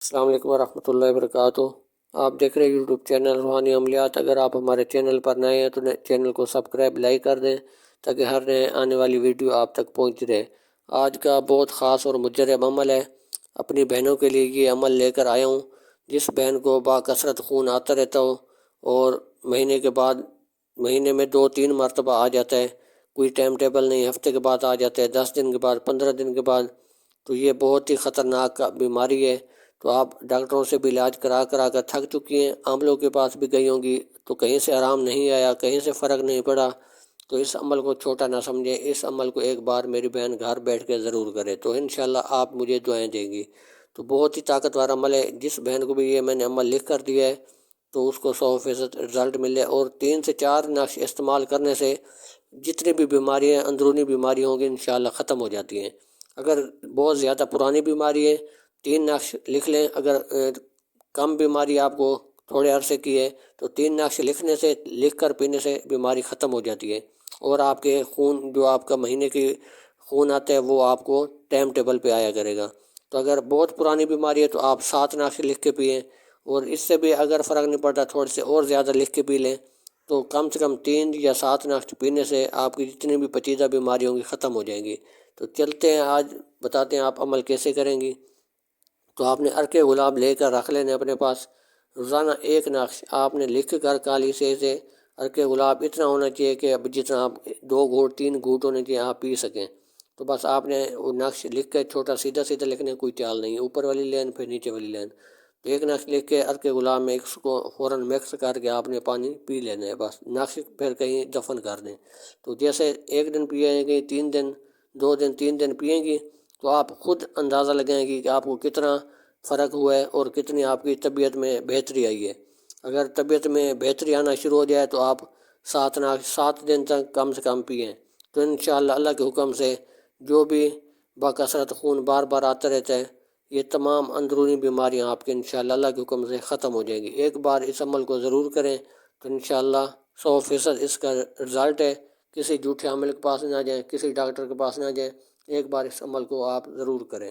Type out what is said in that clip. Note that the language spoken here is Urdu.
السلام علیکم ورحمۃ اللہ وبرکاتہ۔ آپ دیکھ رہے ہیں یوٹیوب چینل روحانی عملیات۔ اگر آپ ہمارے چینل پر نئے ہیں تو چینل کو سبسکرائب لائک کر دیں تاکہ ہر نئے آنے والی ویڈیو آپ تک پہنچ رہے۔ آج کا بہت خاص اور مجرب عمل ہے، اپنی بہنوں کے لیے یہ عمل لے کر آیا ہوں۔ جس بہن کو باکثرت خون آتا رہتا ہو اور مہینے میں 2-3 مرتبہ آ جاتا ہے، کوئی ٹائم ٹیبل نہیں، ہفتے کے بعد آ جاتا ہے، 10 دن کے بعد، 15 دن کے بعد، تو یہ بہت ہی خطرناک بیماری ہے۔ تو آپ ڈاکٹروں سے بھی علاج کرا کر تھک چکی ہیں، عاملوں کے پاس بھی گئی ہوں گی تو کہیں سے آرام نہیں آیا، کہیں سے فرق نہیں پڑا۔ تو اس عمل کو چھوٹا نہ سمجھیں، اس عمل کو ایک بار میری بہن گھر بیٹھ کے ضرور کرے تو انشاءاللہ آپ مجھے دعائیں دیں گی۔ تو بہت ہی طاقتور عمل ہے، جس بہن کو بھی یہ میں نے عمل لکھ کر دیا ہے تو اس کو 100% رزلٹ ملے، اور 3 سے 4 نقش استعمال کرنے سے جتنی بھی بیماریاں اندرونی بیماری ہوں گی انشاءاللہ ختم ہو جاتی ہیں۔ اگر بہت زیادہ پرانی بیماری ہے 3 نقش لکھ لیں، اگر کم بیماری آپ کو تھوڑے عرصے کی ہے تو 3 نقش لکھ کر پینے سے بیماری ختم ہو جاتی ہے، اور آپ کے خون جو آپ کا مہینے کی خون آتا ہے وہ آپ کو ٹائم ٹیبل پہ آیا کرے گا۔ تو اگر بہت پرانی بیماری ہے تو آپ 7 نقش لکھ کے پئیں، اور اس سے بھی اگر فرق نہیں پڑتا تھوڑے سے اور زیادہ لکھ کے پی لیں، تو کم سے کم 3 یا 7 نقش پینے سے آپ کی جتنی بھی پیچیدہ بیماری ہوں گی ختم ہو جائیں گی۔ تو چلتے ہیں، آج بتاتے ہیں آپ عمل کیسے کریں گی۔ تو آپ نے عرق گلاب لے کر رکھ لینے اپنے پاس۔ روزانہ 1 نقش آپ نے لکھ کر کالی سیاہی سے، عرق گلاب اتنا ہونا چاہیے کہ اب جتنا آپ 2 گھونٹ 3 گھونٹ ہونے چاہیے آپ پی سکیں۔ تو بس آپ نے وہ نقش لکھ کے چھوٹا سیدھا لکھنے، کوئی چال نہیں، اوپر والی لائن پھر نیچے والی لائن۔ تو 1 نقش لکھ کے عرق گلاب میں اس کو فوراً مکس کر کے آپ نے پانی پی لینا ہے، بس نقش پھر کہیں دفن کر دیں۔ تو جیسے 1 دن پئیں گے، 3 دن، 2 دن، 3 دن پئیں گی تو آپ خود اندازہ لگائیں گی کہ آپ کو کتنا فرق ہوا ہے اور کتنی آپ کی طبیعت میں بہتری آئی ہے۔ اگر طبیعت میں بہتری آنا شروع ہو جائے تو آپ 7 دن تک کم سے کم پئیں، تو انشاءاللہ اللہ کے حکم سے جو بھی باکثرت خون بار بار آتا رہتا ہے، یہ تمام اندرونی بیماریاں آپ کے انشاءاللہ اللہ کے حکم سے ختم ہو جائیں گی۔ ایک بار اس عمل کو ضرور کریں تو انشاءاللہ 100% اس کا رزلٹ ہے۔ کسی جھوٹے عمل کے پاس نہ جائیں، کسی ڈاکٹر کے پاس نہ جائیں، ایک بار اس عمل کو آپ ضرور کریں۔